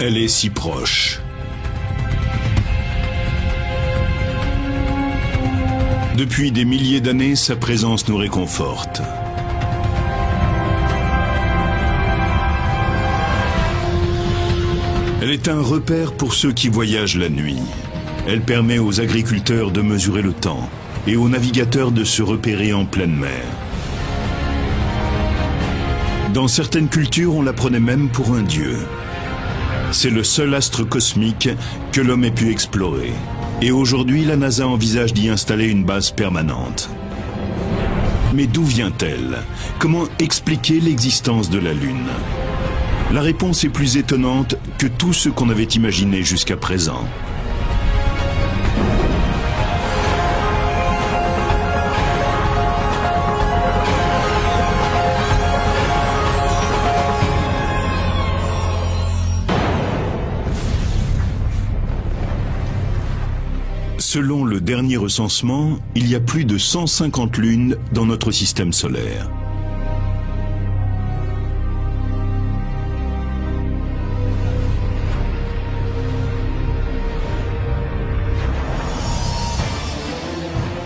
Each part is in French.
Elle est si proche. Depuis des milliers d'années, sa présence nous réconforte. Elle est un repère pour ceux qui voyagent la nuit. Elle permet aux agriculteurs de mesurer le temps et aux navigateurs de se repérer en pleine mer. Dans certaines cultures, on la prenait même pour un dieu. C'est le seul astre cosmique que l'homme ait pu explorer. Et aujourd'hui, la NASA envisage d'y installer une base permanente. Mais d'où vient-elle? Comment expliquer l'existence de la Lune? La réponse est plus étonnante que tout ce qu'on avait imaginé jusqu'à présent. Selon le dernier recensement, il y a plus de 150 lunes dans notre système solaire.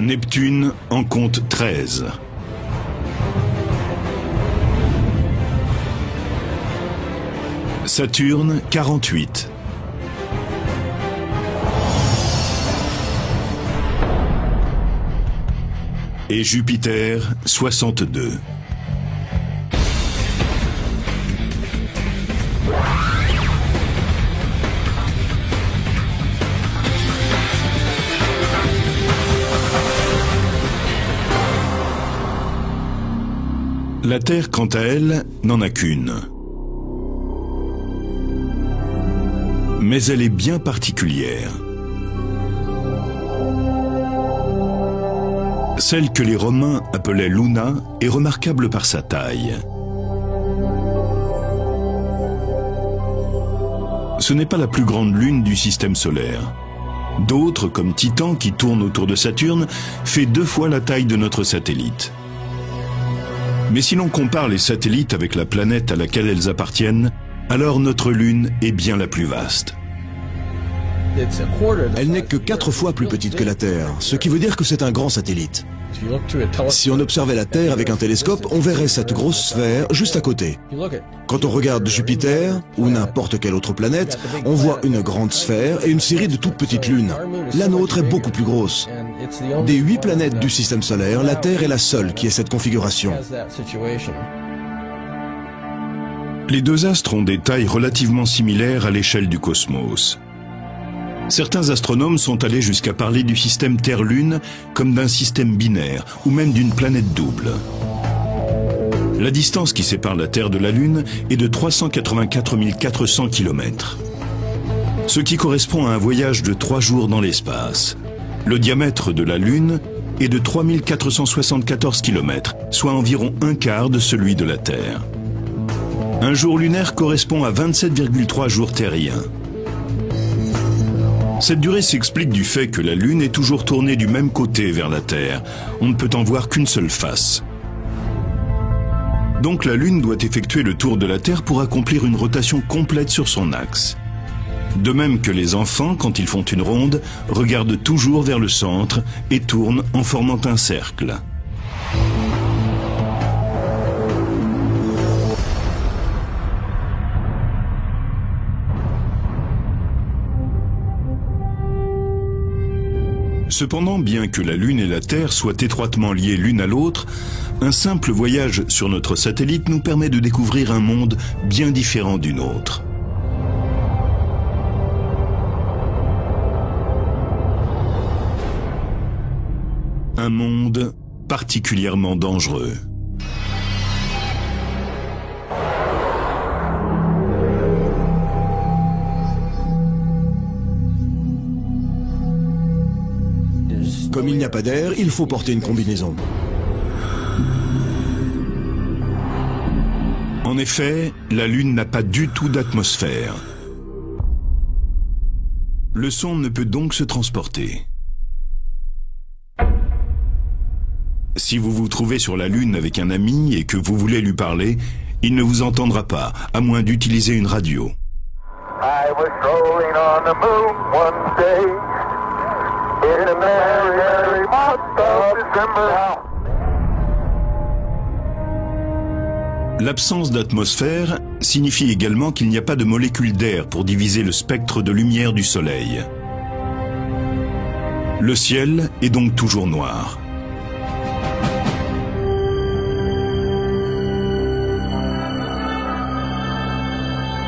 Neptune en compte 13. Saturne, 48. Et Jupiter, 62. La Terre, quant à elle, n'en a qu'une. Mais elle est bien particulière. Celle que les Romains appelaient Luna est remarquable par sa taille. Ce n'est pas la plus grande lune du système solaire. D'autres, comme Titan, qui tourne autour de Saturne, fait 2 fois la taille de notre satellite. Mais si l'on compare les satellites avec la planète à laquelle elles appartiennent, alors notre Lune est bien la plus vaste. Elle n'est que 4 fois plus petite que la Terre, ce qui veut dire que c'est un grand satellite. Si on observait la Terre avec un télescope, on verrait cette grosse sphère juste à côté. Quand on regarde Jupiter, ou n'importe quelle autre planète, on voit une grande sphère et une série de toutes petites lunes. La nôtre est beaucoup plus grosse. Des 8 planètes du système solaire, la Terre est la seule qui ait cette configuration. Les 2 astres ont des tailles relativement similaires à l'échelle du cosmos. Certains astronomes sont allés jusqu'à parler du système Terre-Lune comme d'un système binaire ou même d'une planète double. La distance qui sépare la Terre de la Lune est de 384 400 km, ce qui correspond à un voyage de 3 jours dans l'espace. Le diamètre de la Lune est de 3474 km, soit environ un quart de celui de la Terre. Un jour lunaire correspond à 27,3 jours terriens. Cette durée s'explique du fait que la Lune est toujours tournée du même côté vers la Terre. On ne peut en voir qu'une seule face. Donc la Lune doit effectuer le tour de la Terre pour accomplir une rotation complète sur son axe. De même que les enfants, quand ils font une ronde, regardent toujours vers le centre et tournent en formant un cercle. Cependant, bien que la Lune et la Terre soient étroitement liées l'une à l'autre, un simple voyage sur notre satellite nous permet de découvrir un monde bien différent du nôtre. Un monde particulièrement dangereux. Comme il n'y a pas d'air, il faut porter une combinaison. En effet, la Lune n'a pas du tout d'atmosphère. Le son ne peut donc se transporter. Si vous vous trouvez sur la Lune avec un ami et que vous voulez lui parler, il ne vous entendra pas, à moins d'utiliser une radio. I was strolling on the moon one day in a merry, merry month of December. L'absence d'atmosphère signifie également qu'il n'y a pas de molécules d'air pour diviser le spectre de lumière du Soleil. Le ciel est donc toujours noir.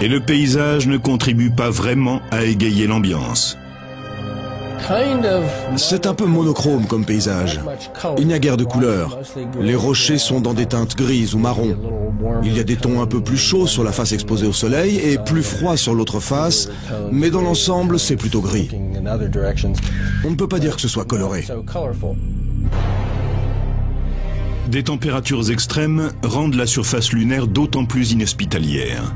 Et le paysage ne contribue pas vraiment à égayer l'ambiance. C'est un peu monochrome comme paysage. Il n'y a guère de couleurs. Les rochers sont dans des teintes grises ou marron. Il y a des tons un peu plus chauds sur la face exposée au soleil et plus froids sur l'autre face, mais dans l'ensemble, c'est plutôt gris. On ne peut pas dire que ce soit coloré. Des températures extrêmes rendent la surface lunaire d'autant plus inhospitalière.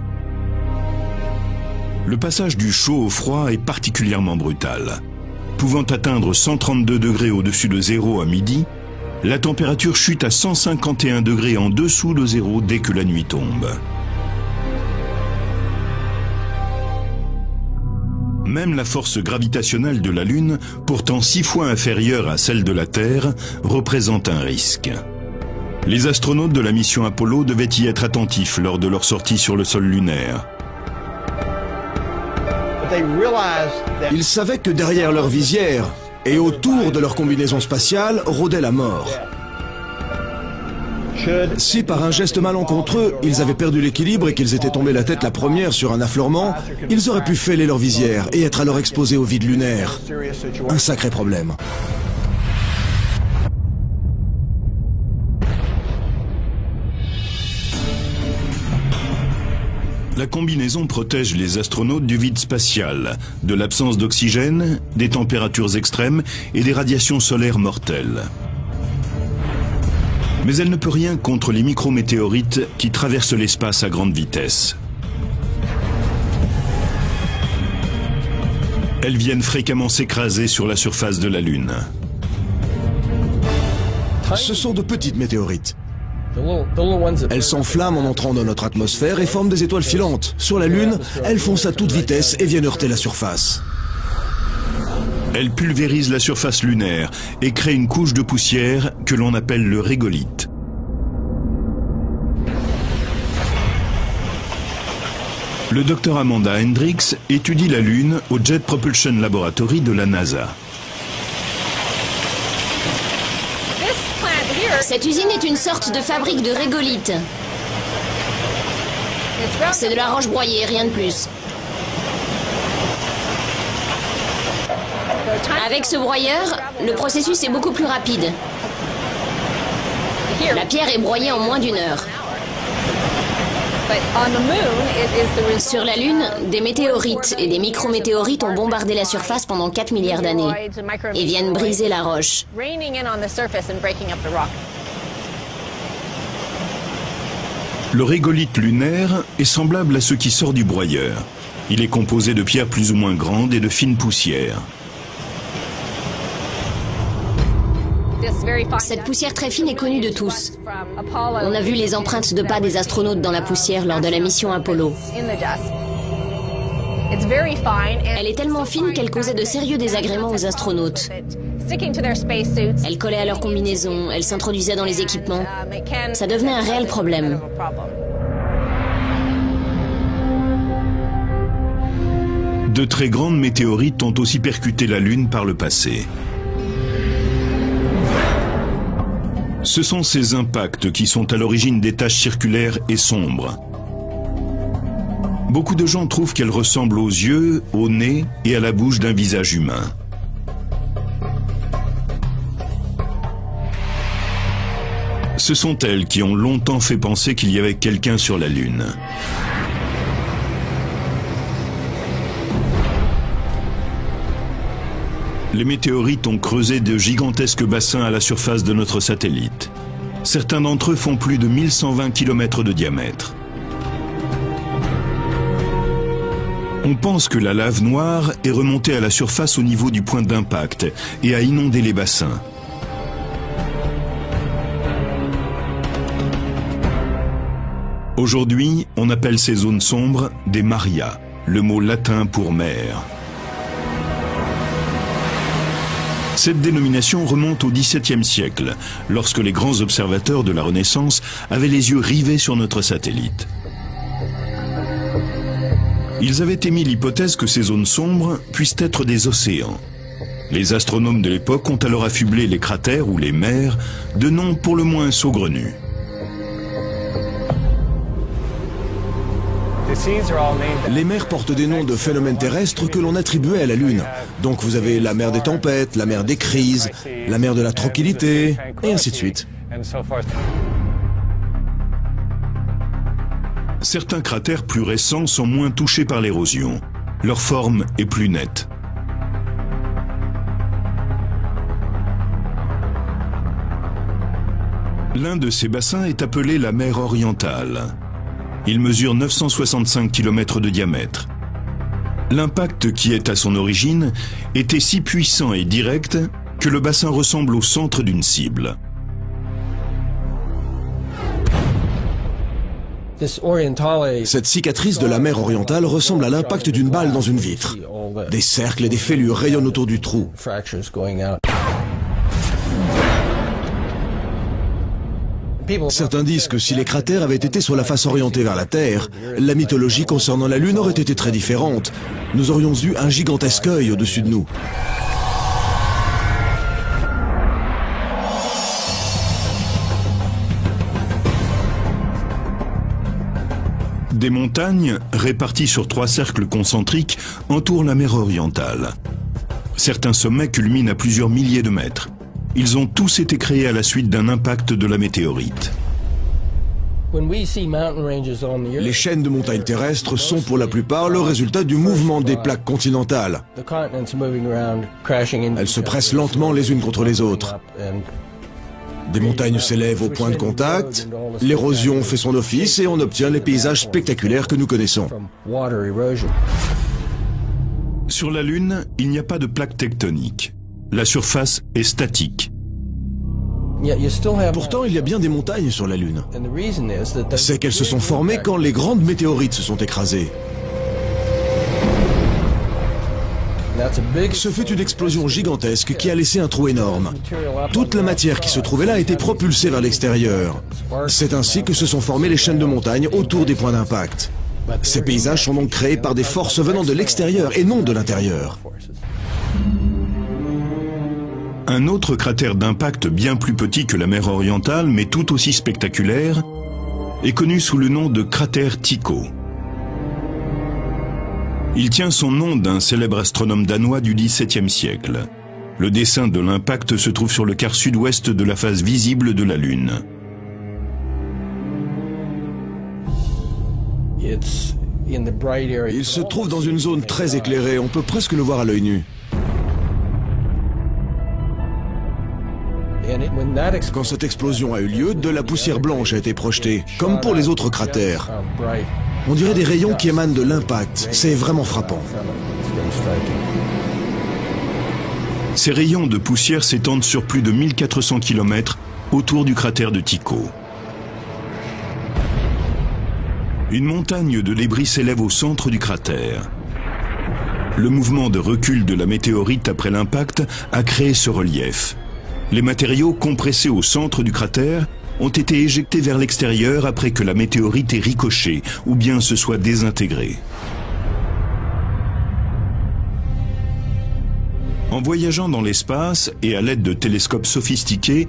Le passage du chaud au froid est particulièrement brutal. Pouvant atteindre 132 degrés au-dessus de zéro à midi, la température chute à 151 degrés en dessous de zéro dès que la nuit tombe. Même la force gravitationnelle de la Lune, pourtant 6 fois inférieure à celle de la Terre, représente un risque. Les astronautes de la mission Apollo devaient y être attentifs lors de leur sortie sur le sol lunaire. Ils savaient que derrière leur visière et autour de leur combinaison spatiale rôdait la mort. Si par un geste malencontreux, ils avaient perdu l'équilibre et qu'ils étaient tombés la tête la première sur un affleurement, ils auraient pu fêler leur visière et être alors exposés au vide lunaire. Un sacré problème. La combinaison protège les astronautes du vide spatial, de l'absence d'oxygène, des températures extrêmes et des radiations solaires mortelles. Mais elle ne peut rien contre les micrométéorites qui traversent l'espace à grande vitesse. Elles viennent fréquemment s'écraser sur la surface de la Lune. Ce sont de petites météorites. Elles s'enflamment en entrant dans notre atmosphère et forment des étoiles filantes. Sur la Lune, elles foncent à toute vitesse et viennent heurter la surface. Elles pulvérisent la surface lunaire et créent une couche de poussière que l'on appelle le régolithe. Le docteur Amanda Hendricks étudie la Lune au Jet Propulsion Laboratory de la NASA. Cette usine est une sorte de fabrique de régolithe. C'est de la roche broyée, rien de plus. Avec ce broyeur, le processus est beaucoup plus rapide. La pierre est broyée en moins d'1 heure. Sur la Lune, des météorites et des micrométéorites ont bombardé la surface pendant 4 milliards d'années et viennent briser la roche. Le régolithe lunaire est semblable à ce qui sort du broyeur. Il est composé de pierres plus ou moins grandes et de fines poussières. Cette poussière très fine est connue de tous. On a vu les empreintes de pas des astronautes dans la poussière lors de la mission Apollo. Elle est tellement fine qu'elle causait de sérieux désagréments aux astronautes. Elle collait à leur combinaison, elle s'introduisait dans les équipements. Ça devenait un réel problème. De très grandes météorites ont aussi percuté la Lune par le passé. Ce sont ces impacts qui sont à l'origine des taches circulaires et sombres. Beaucoup de gens trouvent qu'elles ressemblent aux yeux, au nez et à la bouche d'un visage humain. Ce sont elles qui ont longtemps fait penser qu'il y avait quelqu'un sur la Lune. Les météorites ont creusé de gigantesques bassins à la surface de notre satellite. Certains d'entre eux font plus de 1120 km de diamètre. On pense que la lave noire est remontée à la surface au niveau du point d'impact et a inondé les bassins. Aujourd'hui, on appelle ces zones sombres des marias. le mot latin pour mer. Cette dénomination remonte au XVIIe siècle, lorsque les grands observateurs de la Renaissance avaient les yeux rivés sur notre satellite. Ils avaient émis l'hypothèse que ces zones sombres puissent être des océans. Les astronomes de l'époque ont alors affublé les cratères ou les mers de noms pour le moins saugrenus. Les mers portent des noms de phénomènes terrestres que l'on attribuait à la Lune. Donc vous avez la mer des tempêtes, la mer des crises, la mer de la tranquillité, et ainsi de suite. Certains cratères plus récents sont moins touchés par l'érosion. Leur forme est plus nette. L'un de ces bassins est appelé la mer Orientale. Il mesure 965 km de diamètre. L'impact qui est à son origine était si puissant et direct que le bassin ressemble au centre d'une cible. Cette cicatrice de la mer Orientale ressemble à l'impact d'une balle dans une vitre. Des cercles et des fêlures rayonnent autour du trou. Certains disent que si les cratères avaient été sur la face orientée vers la Terre, la mythologie concernant la Lune aurait été très différente. Nous aurions eu un gigantesque œil au-dessus de nous. Des montagnes, réparties sur 3 cercles concentriques, entourent la mer Orientale. Certains sommets culminent à plusieurs milliers de mètres. Ils ont tous été créés à la suite d'un impact de la météorite. Les chaînes de montagnes terrestres sont pour la plupart le résultat du mouvement des plaques continentales. Elles se pressent lentement les unes contre les autres. Des montagnes s'élèvent au point de contact, l'érosion fait son office et on obtient les paysages spectaculaires que nous connaissons. Sur la Lune, il n'y a pas de plaque tectonique. La surface est statique. Pourtant, il y a bien des montagnes sur la Lune. C'est qu'elles se sont formées quand les grandes météorites se sont écrasées. Ce fut une explosion gigantesque qui a laissé un trou énorme. Toute la matière qui se trouvait là a été propulsée vers l'extérieur. C'est ainsi que se sont formées les chaînes de montagnes autour des points d'impact. Ces paysages sont donc créés par des forces venant de l'extérieur et non de l'intérieur. Un autre cratère d'impact bien plus petit que la mer Orientale, mais tout aussi spectaculaire, est connu sous le nom de cratère Tycho. Il tient son nom d'un célèbre astronome danois du XVIIe siècle. Le dessin de l'impact se trouve sur le quart sud-ouest de la face visible de la Lune. Il se trouve dans une zone très éclairée, on peut presque le voir à l'œil nu. Quand cette explosion a eu lieu, de la poussière blanche a été projetée, comme pour les autres cratères. On dirait des rayons qui émanent de l'impact. C'est vraiment frappant. Ces rayons de poussière s'étendent sur plus de 1400 km autour du cratère de Tycho. Une montagne de débris s'élève au centre du cratère. Le mouvement de recul de la météorite après l'impact a créé ce relief. Les matériaux compressés au centre du cratère ont été éjectés vers l'extérieur après que la météorite ait ricoché ou bien se soit désintégrée. En voyageant dans l'espace et à l'aide de télescopes sophistiqués,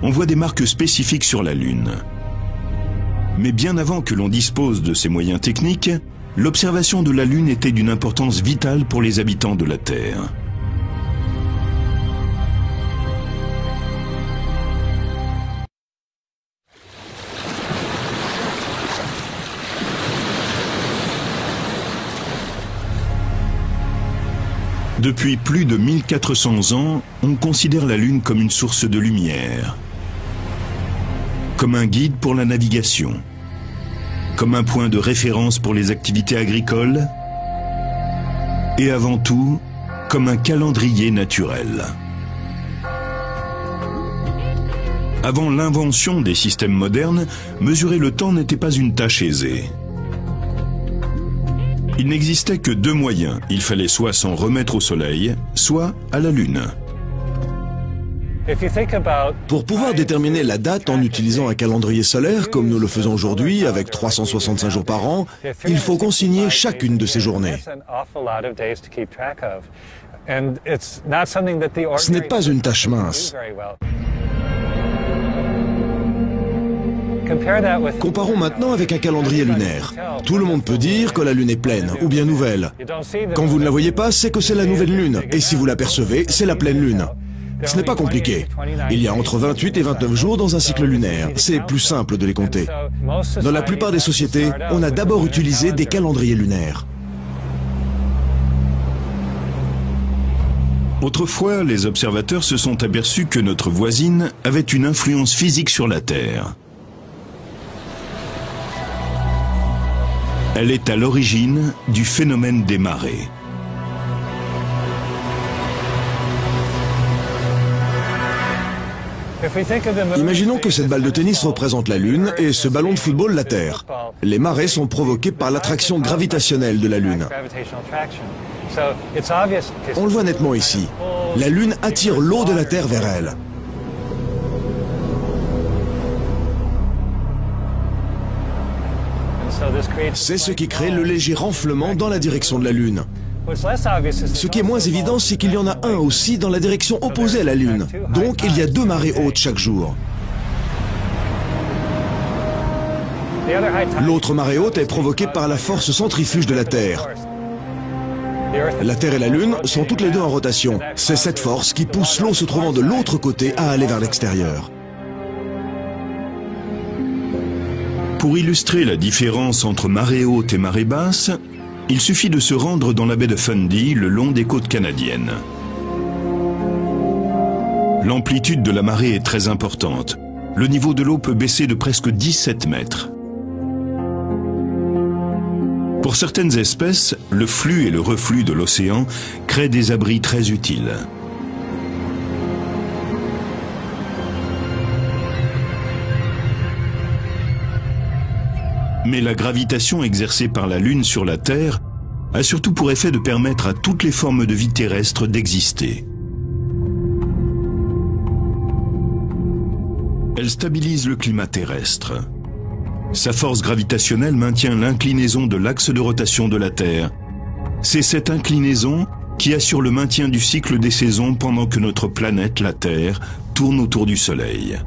on voit des marques spécifiques sur la Lune. Mais bien avant que l'on dispose de ces moyens techniques, l'observation de la Lune était d'une importance vitale pour les habitants de la Terre. Depuis plus de 1400 ans, on considère la Lune comme une source de lumière, comme un guide pour la navigation, comme un point de référence pour les activités agricoles, et avant tout, comme un calendrier naturel. Avant l'invention des systèmes modernes, mesurer le temps n'était pas une tâche aisée. Il n'existait que deux moyens. Il fallait soit s'en remettre au Soleil, soit à la Lune. Pour pouvoir déterminer la date en utilisant un calendrier solaire, comme nous le faisons aujourd'hui, avec 365 jours par an, il faut consigner chacune de ces journées. Ce n'est pas une tâche mince. Comparons maintenant avec un calendrier lunaire. Tout le monde peut dire que la Lune est pleine ou bien nouvelle. Quand vous ne la voyez pas, c'est que c'est la nouvelle Lune. Et si vous l'apercevez, c'est la pleine Lune. Ce n'est pas compliqué. Il y a entre 28 et 29 jours dans un cycle lunaire. C'est plus simple de les compter. Dans la plupart des sociétés, on a d'abord utilisé des calendriers lunaires. Autrefois, les observateurs se sont aperçus que notre voisine avait une influence physique sur la Terre. Elle est à l'origine du phénomène des marées. Imaginons que cette balle de tennis représente la Lune et ce ballon de football la Terre. Les marées sont provoquées par l'attraction gravitationnelle de la Lune. On le voit nettement ici. La Lune attire l'eau de la Terre vers elle. C'est ce qui crée le léger renflement dans la direction de la Lune. Ce qui est moins évident, c'est qu'il y en a un aussi dans la direction opposée à la Lune. Donc, il y a deux marées hautes chaque jour. L'autre marée haute est provoquée par la force centrifuge de la Terre. La Terre et la Lune sont toutes les deux en rotation. C'est cette force qui pousse l'eau se trouvant de l'autre côté à aller vers l'extérieur. Pour illustrer la différence entre marée haute et marée basse, il suffit de se rendre dans la baie de Fundy, le long des côtes canadiennes. L'amplitude de la marée est très importante. Le niveau de l'eau peut baisser de presque 17 mètres. Pour certaines espèces, le flux et le reflux de l'océan créent des abris très utiles. Mais la gravitation exercée par la Lune sur la Terre a surtout pour effet de permettre à toutes les formes de vie terrestre d'exister. Elle stabilise le climat terrestre. Sa force gravitationnelle maintient l'inclinaison de l'axe de rotation de la Terre. C'est cette inclinaison qui assure le maintien du cycle des saisons pendant que notre planète, la Terre, tourne autour du Soleil.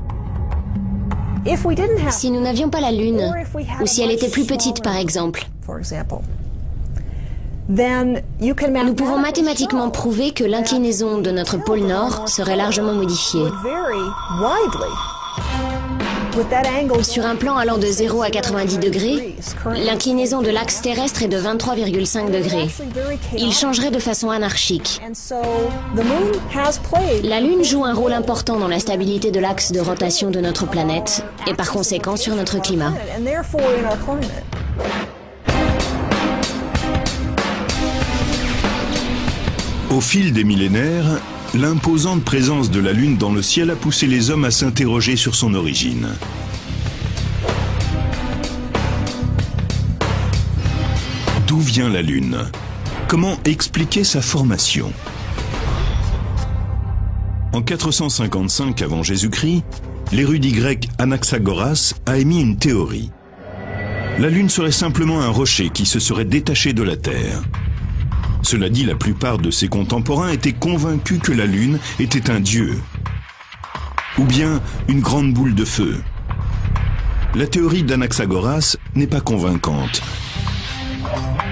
Si nous n'avions pas la Lune, ou si elle était plus petite par exemple, nous pouvons mathématiquement prouver que l'inclinaison de notre pôle Nord serait largement modifiée. Sur un plan allant de 0 à 90 degrés, l'inclinaison de l'axe terrestre est de 23,5 degrés. Il changerait de façon anarchique. La Lune joue un rôle important dans la stabilité de l'axe de rotation de notre planète et par conséquent sur notre climat. Au fil des millénaires, l'imposante présence de la Lune dans le ciel a poussé les hommes à s'interroger sur son origine. D'où vient la Lune? Comment expliquer sa formation? En 455 avant Jésus-Christ, l'érudit grec Anaxagoras a émis une théorie. La Lune serait simplement un rocher qui se serait détaché de la Terre. Cela dit, la plupart de ses contemporains étaient convaincus que la Lune était un dieu, ou bien une grande boule de feu. La théorie d'Anaxagoras n'est pas convaincante.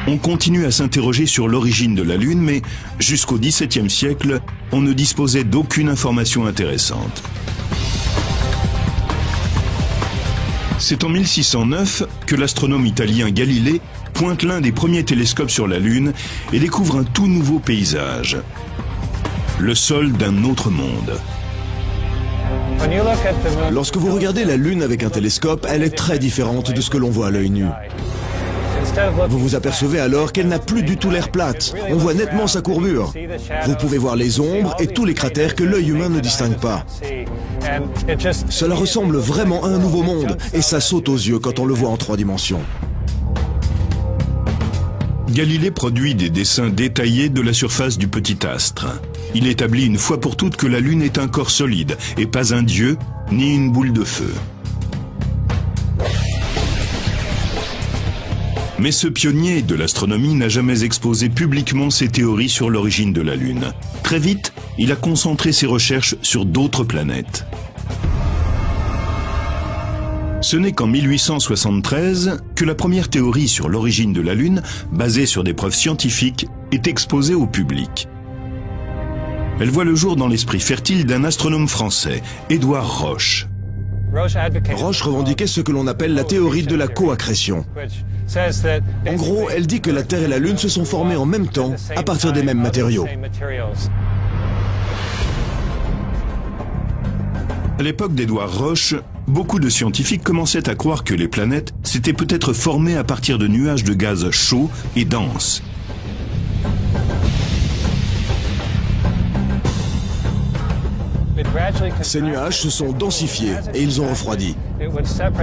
On continue à s'interroger sur l'origine de la Lune, mais jusqu'au XVIIe siècle, on ne disposait d'aucune information intéressante. C'est en 1609 que l'astronome italien Galilée pointe l'un des premiers télescopes sur la Lune et découvre un tout nouveau paysage. Le sol d'un autre monde. Lorsque vous regardez la Lune avec un télescope, elle est très différente de ce que l'on voit à l'œil nu. Vous vous apercevez alors qu'elle n'a plus du tout l'air plate. On voit nettement sa courbure. Vous pouvez voir les ombres et tous les cratères que l'œil humain ne distingue pas. Cela ressemble vraiment à un nouveau monde et ça saute aux yeux quand on le voit en 3 dimensions. Galilée produit des dessins détaillés de la surface du petit astre. Il établit une fois pour toutes que la Lune est un corps solide et pas un dieu ni une boule de feu. Mais ce pionnier de l'astronomie n'a jamais exposé publiquement ses théories sur l'origine de la Lune. Très vite, il a concentré ses recherches sur d'autres planètes. Ce n'est qu'en 1873 que la première théorie sur l'origine de la Lune, basée sur des preuves scientifiques, est exposée au public. Elle voit le jour dans l'esprit fertile d'un astronome français, Édouard Roche. Roche revendiquait ce que l'on appelle la théorie de la coaccrétion. En gros, elle dit que la Terre et la Lune se sont formées en même temps, à partir des mêmes matériaux. À l'époque d'Édouard Roche, beaucoup de scientifiques commençaient à croire que les planètes s'étaient peut-être formées à partir de nuages de gaz chauds et denses. Ces nuages se sont densifiés et ils ont refroidi.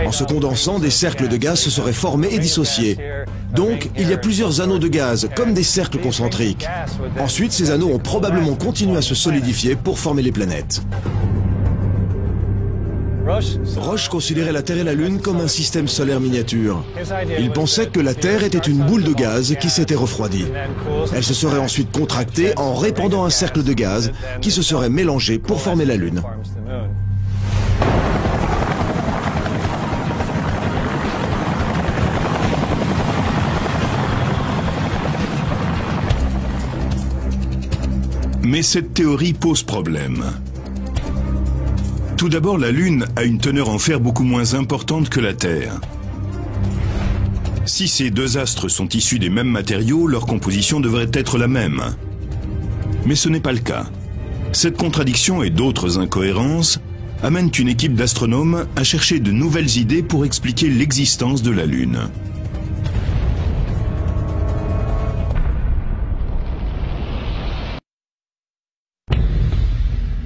En se condensant, des cercles de gaz se seraient formés et dissociés. Donc, il y a plusieurs anneaux de gaz, comme des cercles concentriques. Ensuite, ces anneaux ont probablement continué à se solidifier pour former les planètes. Roche considérait la Terre et la Lune comme un système solaire miniature. Il pensait que la Terre était une boule de gaz qui s'était refroidie. Elle se serait ensuite contractée en répandant un cercle de gaz qui se serait mélangé pour former la Lune. Mais cette théorie pose problème. Tout d'abord, la Lune a une teneur en fer beaucoup moins importante que la Terre. Si ces deux astres sont issus des mêmes matériaux, leur composition devrait être la même. Mais ce n'est pas le cas. Cette contradiction et d'autres incohérences amènent une équipe d'astronomes à chercher de nouvelles idées pour expliquer l'existence de la Lune.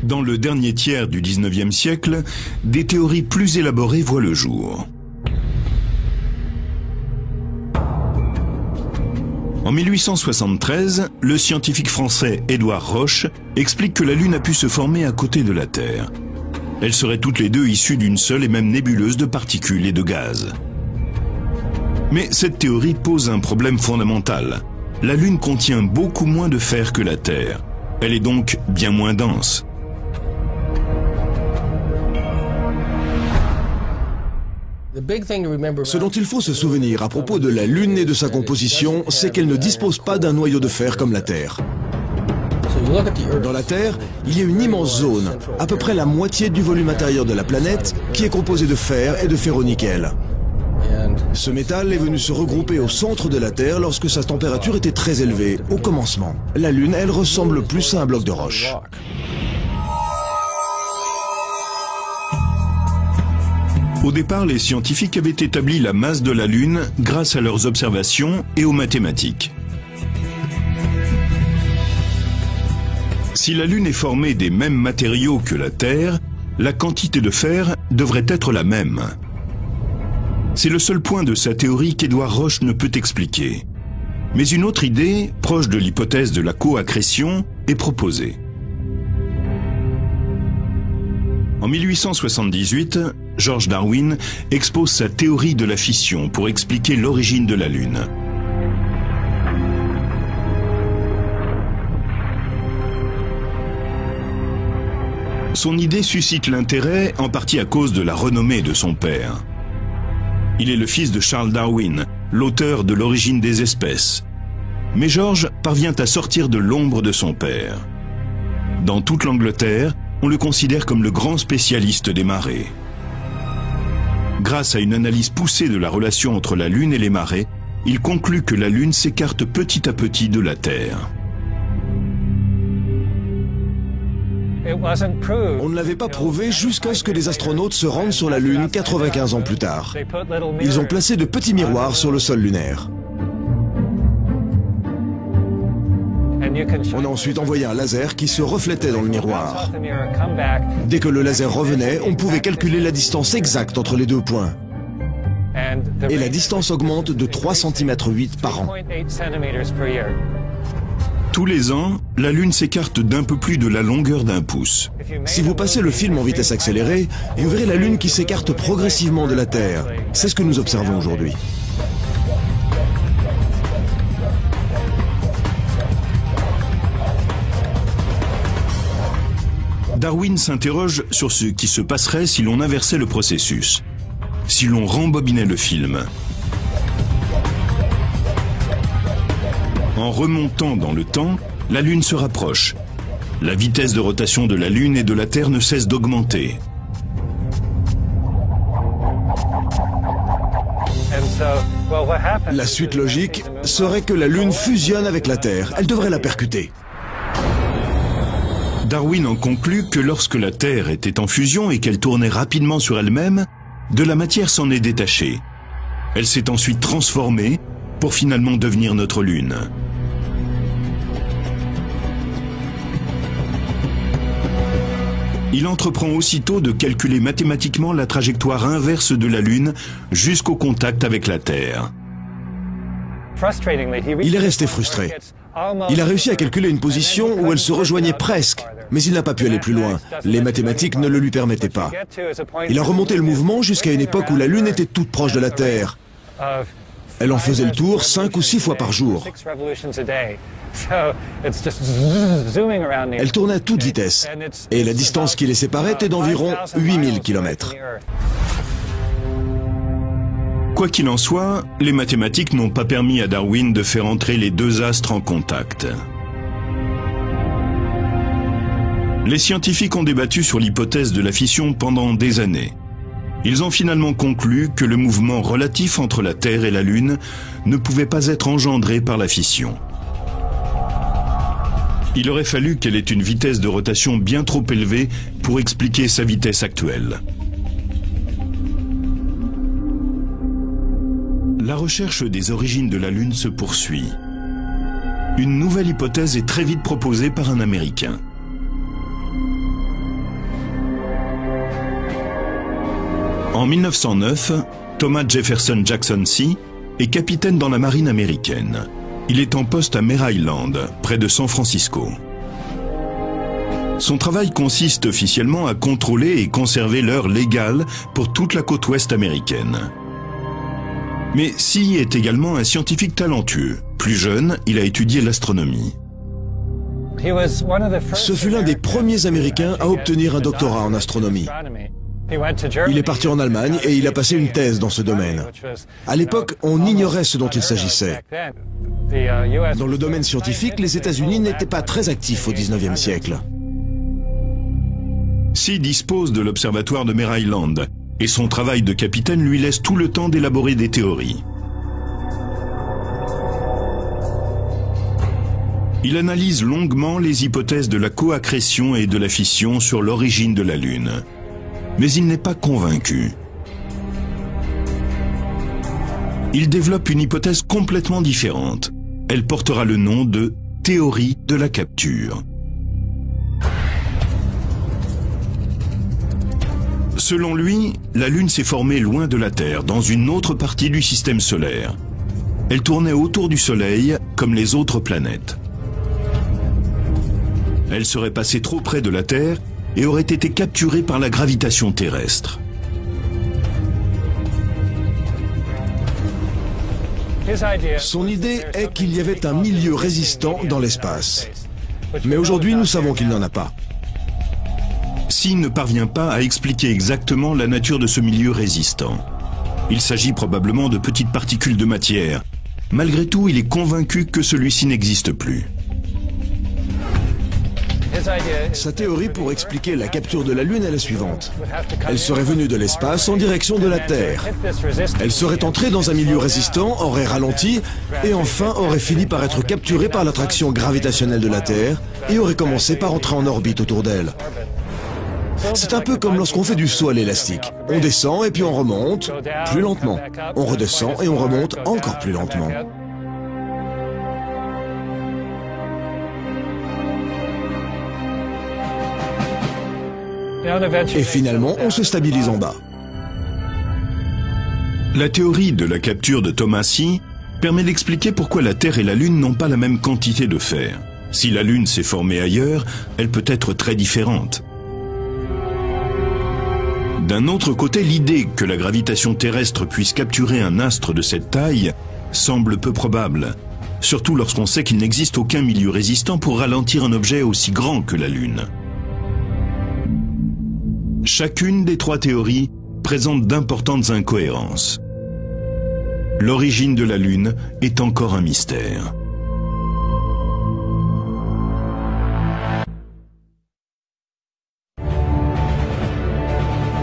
Dans le dernier tiers du XIXe siècle, des théories plus élaborées voient le jour. En 1873, le scientifique français Édouard Roche explique que la Lune a pu se former à côté de la Terre. Elles seraient toutes les deux issues d'une seule et même nébuleuse de particules et de gaz. Mais cette théorie pose un problème fondamental. La Lune contient beaucoup moins de fer que la Terre. Elle est donc bien moins dense. Ce dont il faut se souvenir à propos de la Lune et de sa composition, c'est qu'elle ne dispose pas d'un noyau de fer comme la Terre. Dans la Terre, il y a une immense zone, à peu près la moitié du volume intérieur de la planète, qui est composée de fer et de ferro-nickel. Ce métal est venu se regrouper au centre de la Terre lorsque sa température était très élevée, au commencement. La Lune, elle ressemble plus à un bloc de roche. Au départ, les scientifiques avaient établi la masse de la Lune grâce à leurs observations et aux mathématiques. Si la Lune est formée des mêmes matériaux que la Terre, la quantité de fer devrait être la même. C'est le seul point de sa théorie qu'Édouard Roche ne peut expliquer. Mais une autre idée, proche de l'hypothèse de la coaccrétion, est proposée. En 1878, George Darwin expose sa théorie de la fission pour expliquer l'origine de la Lune. Son idée suscite l'intérêt en partie à cause de la renommée de son père. Il est le fils de Charles Darwin, l'auteur de l'origine des espèces. Mais George parvient à sortir de l'ombre de son père. Dans toute l'Angleterre, on le considère comme le grand spécialiste des marées. Grâce à une analyse poussée de la relation entre la Lune et les marées, il conclut que la Lune s'écarte petit à petit de la Terre. On ne l'avait pas prouvé jusqu'à ce que les astronautes se rendent sur la Lune 95 ans plus tard. Ils ont placé de petits miroirs sur le sol lunaire. On a ensuite envoyé un laser qui se reflétait dans le miroir. Dès que le laser revenait, on pouvait calculer la distance exacte entre les deux points. Et la distance augmente de 3,8 cm par an. Tous les ans, la Lune s'écarte d'un peu plus de la longueur d'un pouce. Si vous passez le film en vitesse accélérée, vous verrez la Lune qui s'écarte progressivement de la Terre. C'est ce que nous observons aujourd'hui. Darwin s'interroge sur ce qui se passerait si l'on inversait le processus, si l'on rembobinait le film. En remontant dans le temps, la Lune se rapproche. La vitesse de rotation de la Lune et de la Terre ne cesse d'augmenter. La suite logique serait que la Lune fusionne avec la Terre. Elle devrait la percuter. Darwin en conclut que lorsque la Terre était en fusion et qu'elle tournait rapidement sur elle-même, de la matière s'en est détachée. Elle s'est ensuite transformée pour finalement devenir notre Lune. Il entreprend aussitôt de calculer mathématiquement la trajectoire inverse de la Lune jusqu'au contact avec la Terre. Il est resté frustré. Il a réussi à calculer une position où elle se rejoignait presque, mais il n'a pas pu aller plus loin. Les mathématiques ne le lui permettaient pas. Il a remonté le mouvement jusqu'à une époque où la Lune était toute proche de la Terre. Elle en faisait le tour 5 ou 6 fois par jour. Elle tournait à toute vitesse, et la distance qui les séparait était d'environ 8000 km. Quoi qu'il en soit, les mathématiques n'ont pas permis à Darwin de faire entrer les deux astres en contact. Les scientifiques ont débattu sur l'hypothèse de la fission pendant des années. Ils ont finalement conclu que le mouvement relatif entre la Terre et la Lune ne pouvait pas être engendré par la fission. Il aurait fallu qu'elle ait une vitesse de rotation bien trop élevée pour expliquer sa vitesse actuelle. La recherche des origines de la Lune se poursuit. Une nouvelle hypothèse est très vite proposée par un Américain. En 1909, Thomas Jefferson Jackson C. est capitaine dans la marine américaine. Il est en poste à Mare Island, près de San Francisco. Son travail consiste officiellement à contrôler et conserver l'heure légale pour toute la côte ouest américaine. Mais C. est également un scientifique talentueux. Plus jeune, il a étudié l'astronomie. Ce fut l'un des premiers Américains à obtenir un doctorat en astronomie. Il est parti en Allemagne et il a passé une thèse dans ce domaine. À l'époque, on ignorait ce dont il s'agissait. Dans le domaine scientifique, les États-Unis n'étaient pas très actifs au XIXe siècle. C. dispose de l'observatoire de Mare Island et son travail de capitaine lui laisse tout le temps d'élaborer des théories. Il analyse longuement les hypothèses de la coaccrétion et de la fission sur l'origine de la Lune. Mais il n'est pas convaincu. Il développe une hypothèse complètement différente. Elle portera le nom de théorie de la capture. Selon lui, la Lune s'est formée loin de la Terre, dans une autre partie du système solaire. Elle tournait autour du Soleil, comme les autres planètes. Elle serait passée trop près de la Terre et aurait été capturée par la gravitation terrestre. Son idée est qu'il y avait un milieu résistant dans l'espace. Mais aujourd'hui, nous savons qu'il n'en a pas. C. ne parvient pas à expliquer exactement la nature de ce milieu résistant. Il s'agit probablement de petites particules de matière. Malgré tout, il est convaincu que celui-ci n'existe plus. Sa théorie pour expliquer la capture de la Lune est la suivante. Elle serait venue de l'espace en direction de la Terre. Elle serait entrée dans un milieu résistant, aurait ralenti, et enfin aurait fini par être capturée par l'attraction gravitationnelle de la Terre et aurait commencé par entrer en orbite autour d'elle. C'est un peu comme lorsqu'on fait du saut à l'élastique. On descend et puis on remonte, plus lentement. On redescend et on remonte encore plus lentement. Et finalement, on se stabilise en bas. La théorie de la capture de Tomassi permet d'expliquer pourquoi la Terre et la Lune n'ont pas la même quantité de fer. Si la Lune s'est formée ailleurs, elle peut être très différente. D'un autre côté, l'idée que la gravitation terrestre puisse capturer un astre de cette taille semble peu probable, surtout lorsqu'on sait qu'il n'existe aucun milieu résistant pour ralentir un objet aussi grand que la Lune. Chacune des trois théories présente d'importantes incohérences. L'origine de la Lune est encore un mystère.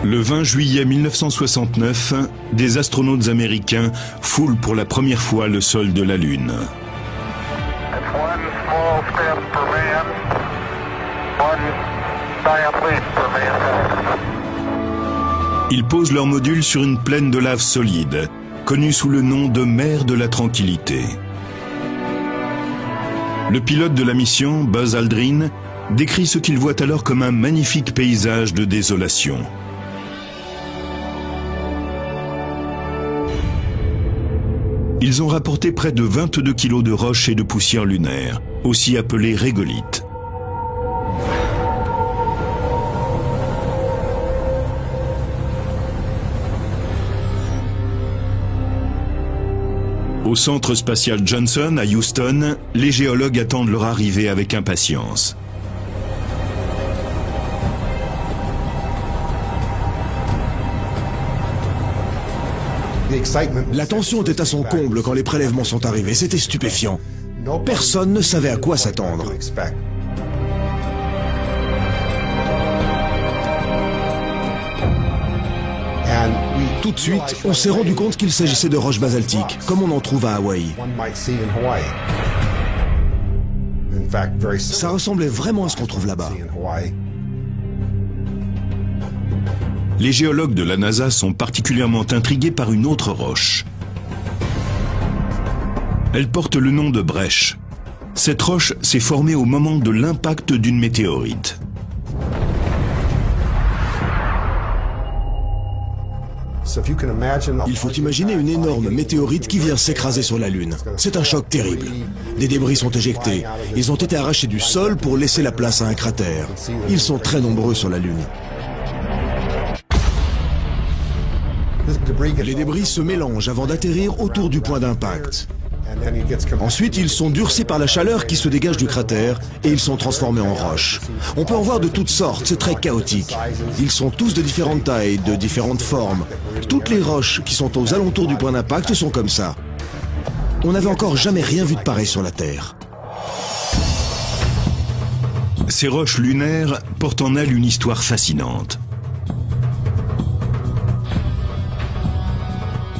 Le 20 juillet 1969, des astronautes américains foulent pour la première fois le sol de la Lune. Ils posent leur module sur une plaine de lave solide, connue sous le nom de mer de la Tranquillité. Le pilote de la mission, Buzz Aldrin, décrit ce qu'il voit alors comme un magnifique paysage de désolation. Ils ont rapporté près de 22 kilos de roches et de poussière lunaire, aussi appelées régolithes. Au centre spatial Johnson, à Houston, les géologues attendent leur arrivée avec impatience. La tension était à son comble quand les prélèvements sont arrivés. C'était stupéfiant. Personne ne savait à quoi s'attendre. Tout de suite, on s'est rendu compte qu'il s'agissait de roches basaltiques, comme on en trouve à Hawaï. Ça ressemblait vraiment à ce qu'on trouve là-bas. Les géologues de la NASA sont particulièrement intrigués par une autre roche. Elle porte le nom de brèche. Cette roche s'est formée au moment de l'impact d'une météorite. Il faut imaginer une énorme météorite qui vient s'écraser sur la Lune. C'est un choc terrible. Des débris sont éjectés. Ils ont été arrachés du sol pour laisser la place à un cratère. Ils sont très nombreux sur la Lune. Les débris se mélangent avant d'atterrir autour du point d'impact. Ensuite, ils sont durcis par la chaleur qui se dégage du cratère et ils sont transformés en roches. On peut en voir de toutes sortes, c'est très chaotique. Ils sont tous de différentes tailles, de différentes formes. Toutes les roches qui sont aux alentours du point d'impact sont comme ça. On n'avait encore jamais rien vu de pareil sur la Terre. Ces roches lunaires portent en elles une histoire fascinante.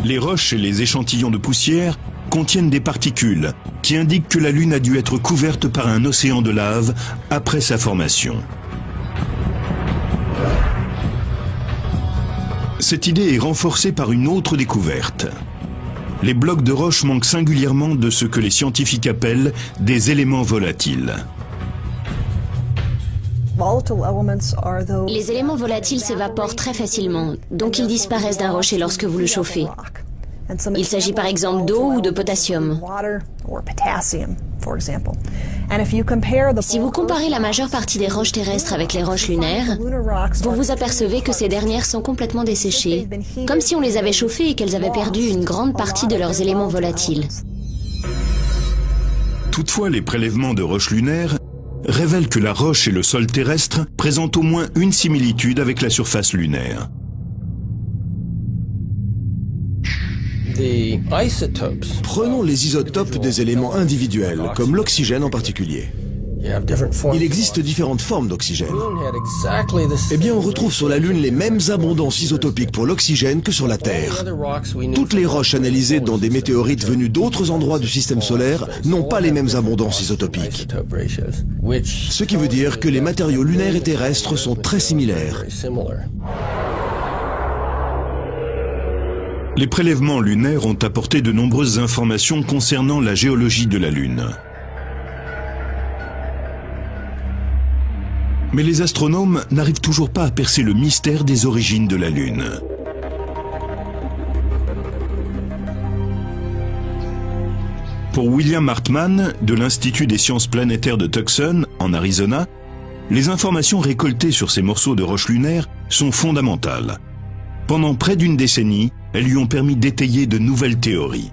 Les roches et les échantillons de poussière contiennent des particules qui indiquent que la Lune a dû être couverte par un océan de lave après sa formation. Cette idée est renforcée par une autre découverte. Les blocs de roches manquent singulièrement de ce que les scientifiques appellent des éléments volatiles. Les éléments volatiles s'évaporent très facilement, donc ils disparaissent d'un rocher lorsque vous le chauffez. Il s'agit par exemple d'eau ou de potassium. Si vous comparez la majeure partie des roches terrestres avec les roches lunaires, vous vous apercevez que ces dernières sont complètement desséchées, comme si on les avait chauffées et qu'elles avaient perdu une grande partie de leurs éléments volatiles. Toutefois, les prélèvements de roches lunaires révèlent que la roche et le sol terrestre présentent au moins une similitude avec la surface lunaire. Prenons les isotopes des éléments individuels, comme l'oxygène en particulier. Il existe différentes formes d'oxygène. Eh bien, on retrouve sur la Lune les mêmes abondances isotopiques pour l'oxygène que sur la Terre. Toutes les roches analysées dans des météorites venues d'autres endroits du système solaire n'ont pas les mêmes abondances isotopiques. Ce qui veut dire que les matériaux lunaires et terrestres sont très similaires. Les prélèvements lunaires ont apporté de nombreuses informations concernant la géologie de la Lune. Mais les astronomes n'arrivent toujours pas à percer le mystère des origines de la Lune. Pour William Hartmann, de l'Institut des sciences planétaires de Tucson, en Arizona, les informations récoltées sur ces morceaux de roches lunaires sont fondamentales. Pendant près d'une décennie, elles lui ont permis d'étayer de nouvelles théories.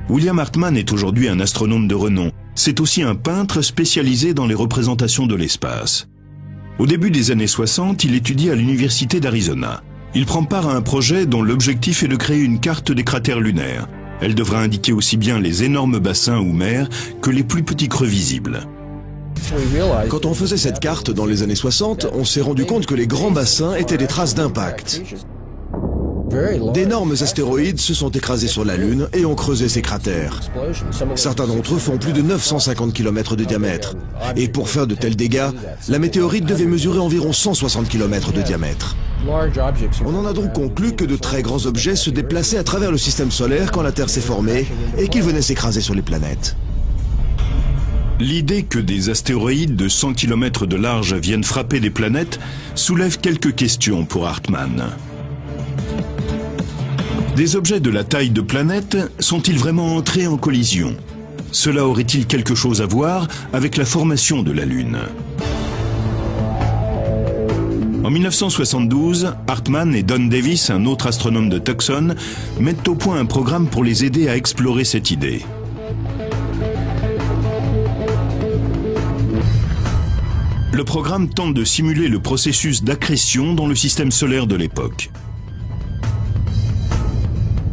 William Hartmann est aujourd'hui un astronome de renom. C'est aussi un peintre spécialisé dans les représentations de l'espace. Au début des années 60, il étudie à l'Université d'Arizona. Il prend part à un projet dont l'objectif est de créer une carte des cratères lunaires. Elle devra indiquer aussi bien les énormes bassins ou mers que les plus petits creux visibles. Quand on faisait cette carte dans les années 60, on s'est rendu compte que les grands bassins étaient des traces d'impact. D'énormes astéroïdes se sont écrasés sur la Lune et ont creusé ces cratères. Certains d'entre eux font plus de 950 km de diamètre. Et pour faire de tels dégâts, la météorite devait mesurer environ 160 km de diamètre. On en a donc conclu que de très grands objets se déplaçaient à travers le système solaire quand la Terre s'est formée et qu'ils venaient s'écraser sur les planètes. L'idée que des astéroïdes de 100 km de large viennent frapper des planètes soulève quelques questions pour Hartmann. Des objets de la taille de planètes sont-ils vraiment entrés en collision? Cela aurait-il quelque chose à voir avec la formation de la Lune? En 1972, Hartmann et Don Davis, un autre astronome de Tucson, mettent au point un programme pour les aider à explorer cette idée. Le programme tente de simuler le processus d'accrétion dans le système solaire de l'époque.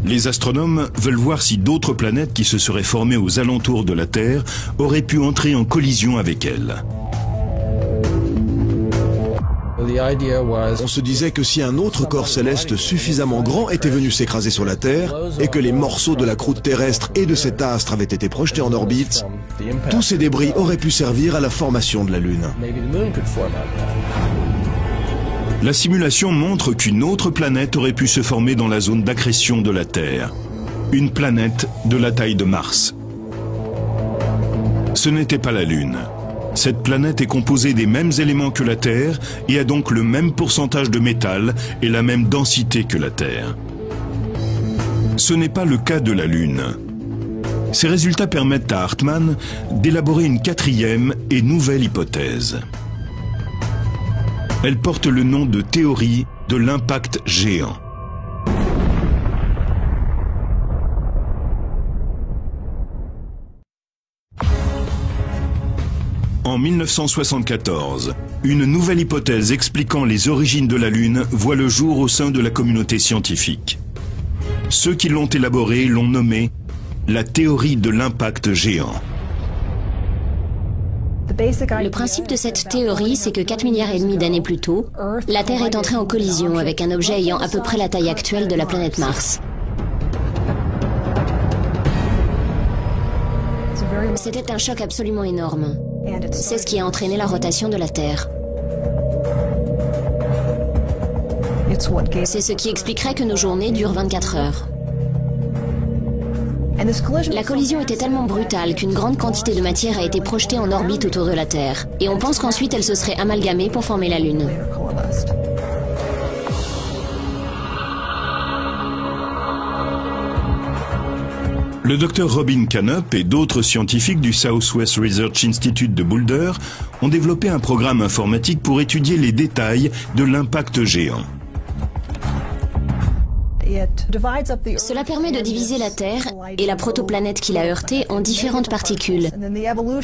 Les astronomes veulent voir si d'autres planètes qui se seraient formées aux alentours de la Terre auraient pu entrer en collision avec elle. On se disait que si un autre corps céleste suffisamment grand était venu s'écraser sur la Terre et que les morceaux de la croûte terrestre et de cet astre avaient été projetés en orbite, tous ces débris auraient pu servir à la formation de la Lune. La simulation montre qu'une autre planète aurait pu se former dans la zone d'accrétion de la Terre. Une planète de la taille de Mars. Ce n'était pas la Lune. Cette planète est composée des mêmes éléments que la Terre et a donc le même pourcentage de métal et la même densité que la Terre. Ce n'est pas le cas de la Lune. Ces résultats permettent à Hartmann d'élaborer une quatrième et nouvelle hypothèse. Elle porte le nom de théorie de l'impact géant. En 1974, une nouvelle hypothèse expliquant les origines de la Lune voit le jour au sein de la communauté scientifique. Ceux qui l'ont élaborée l'ont nommée la théorie de l'impact géant. Le principe de cette théorie, c'est que 4,5 milliards d'années plus tôt, la Terre est entrée en collision avec un objet ayant à peu près la taille actuelle de la planète Mars. C'était un choc absolument énorme. C'est ce qui a entraîné la rotation de la Terre. C'est ce qui expliquerait que nos journées durent 24 heures. La collision était tellement brutale qu'une grande quantité de matière a été projetée en orbite autour de la Terre. Et on pense qu'ensuite elle se serait amalgamée pour former la Lune. Le docteur Robin Canup et d'autres scientifiques du Southwest Research Institute de Boulder ont développé un programme informatique pour étudier les détails de l'impact géant. Cela permet de diviser la Terre et la protoplanète qui l'a heurtée en différentes particules.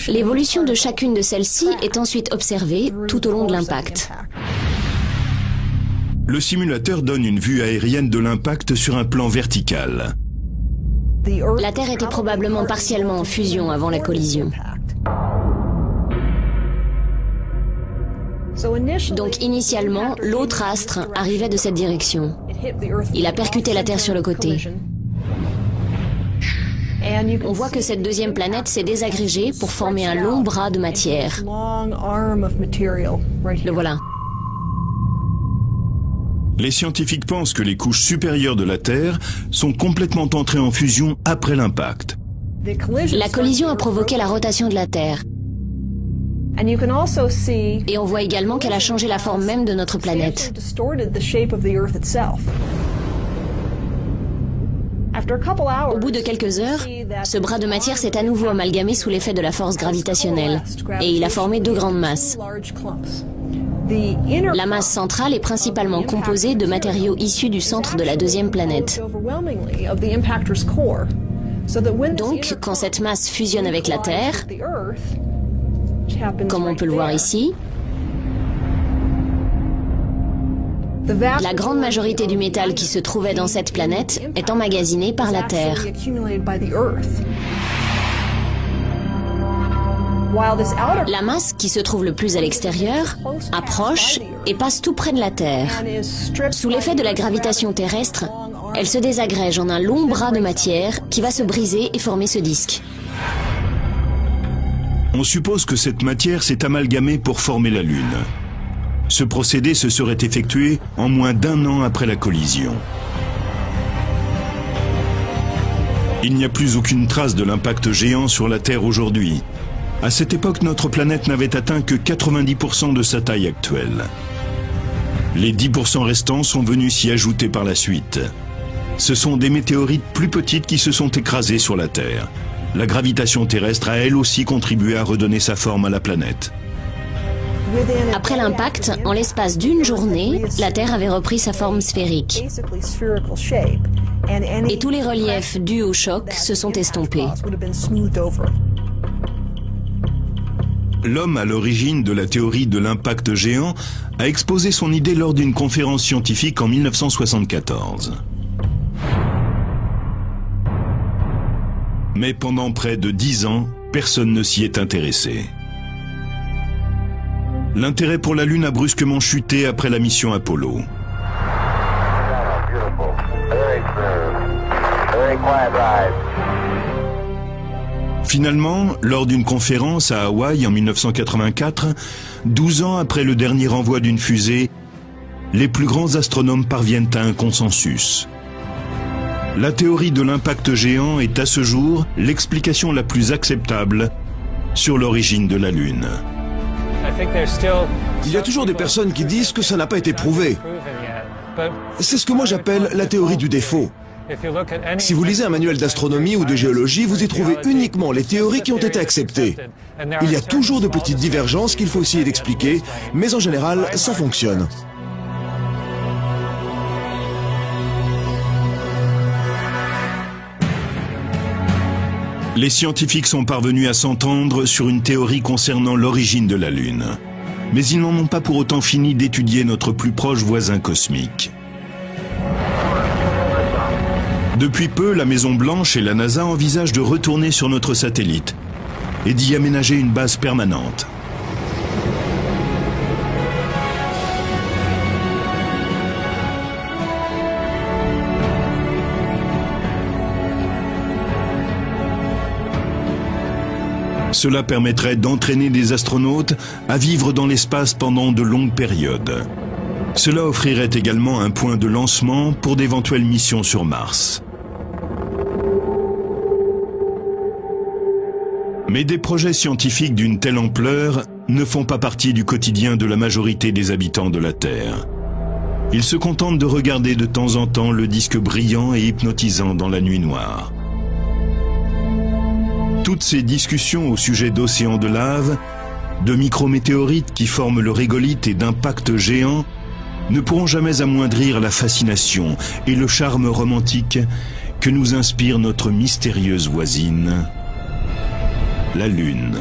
L'évolution de chacune de celles-ci est ensuite observée tout au long de l'impact. Le simulateur donne une vue aérienne de l'impact sur un plan vertical. La Terre était probablement partiellement en fusion avant la collision. Donc initialement, l'autre astre arrivait de cette direction. Il a percuté la Terre sur le côté. On voit que cette deuxième planète s'est désagrégée pour former un long bras de matière. Le voilà. Les scientifiques pensent que les couches supérieures de la Terre sont complètement entrées en fusion après l'impact. La collision a provoqué la rotation de la Terre. Et on voit également qu'elle a changé la forme même de notre planète. Au bout de quelques heures, ce bras de matière s'est à nouveau amalgamé sous l'effet de la force gravitationnelle, et il a formé deux grandes masses. La masse centrale est principalement composée de matériaux issus du centre de la deuxième planète. Donc, quand cette masse fusionne avec la Terre, comme on peut le voir ici, la grande majorité du métal qui se trouvait dans cette planète est emmagasiné par la Terre. La masse qui se trouve le plus à l'extérieur approche et passe tout près de la Terre. Sous l'effet de la gravitation terrestre, elle se désagrège en un long bras de matière qui va se briser et former ce disque. On suppose que cette matière s'est amalgamée pour former la Lune. Ce procédé se serait effectué en moins d'1 an après la collision. Il n'y a plus aucune trace de l'impact géant sur la Terre aujourd'hui. À cette époque, notre planète n'avait atteint que 90% de sa taille actuelle. Les 10% restants sont venus s'y ajouter par la suite. Ce sont des météorites plus petites qui se sont écrasées sur la Terre. La gravitation terrestre a elle aussi contribué à redonner sa forme à la planète. Après l'impact, en l'espace d'une journée, la Terre avait repris sa forme sphérique. Et tous les reliefs dus au choc se sont estompés. L'homme à l'origine de la théorie de l'impact géant a exposé son idée lors d'une conférence scientifique en 1974. Mais pendant près de 10 ans, personne ne s'y est intéressé. L'intérêt pour la Lune a brusquement chuté après la mission Apollo. Finalement, lors d'une conférence à Hawaï en 1984, 12 ans après le dernier envoi d'une fusée, les plus grands astronomes parviennent à un consensus. La théorie de l'impact géant est à ce jour l'explication la plus acceptable sur l'origine de la Lune. Il y a toujours des personnes qui disent que ça n'a pas été prouvé. C'est ce que moi j'appelle la théorie du défaut. Si vous lisez un manuel d'astronomie ou de géologie, vous y trouvez uniquement les théories qui ont été acceptées. Il y a toujours de petites divergences qu'il faut essayer d'expliquer, mais en général, ça fonctionne. Les scientifiques sont parvenus à s'entendre sur une théorie concernant l'origine de la Lune. Mais ils n'en ont pas pour autant fini d'étudier notre plus proche voisin cosmique. Depuis peu, la Maison-Blanche et la NASA envisagent de retourner sur notre satellite et d'y aménager une base permanente. Cela permettrait d'entraîner des astronautes à vivre dans l'espace pendant de longues périodes. Cela offrirait également un point de lancement pour d'éventuelles missions sur Mars. Mais des projets scientifiques d'une telle ampleur ne font pas partie du quotidien de la majorité des habitants de la Terre. Ils se contentent de regarder de temps en temps le disque brillant et hypnotisant dans la nuit noire. Toutes ces discussions au sujet d'océans de lave, de micrométéorites qui forment le régolithe et d'impacts géants ne pourront jamais amoindrir la fascination et le charme romantique que nous inspire notre mystérieuse voisine, la Lune.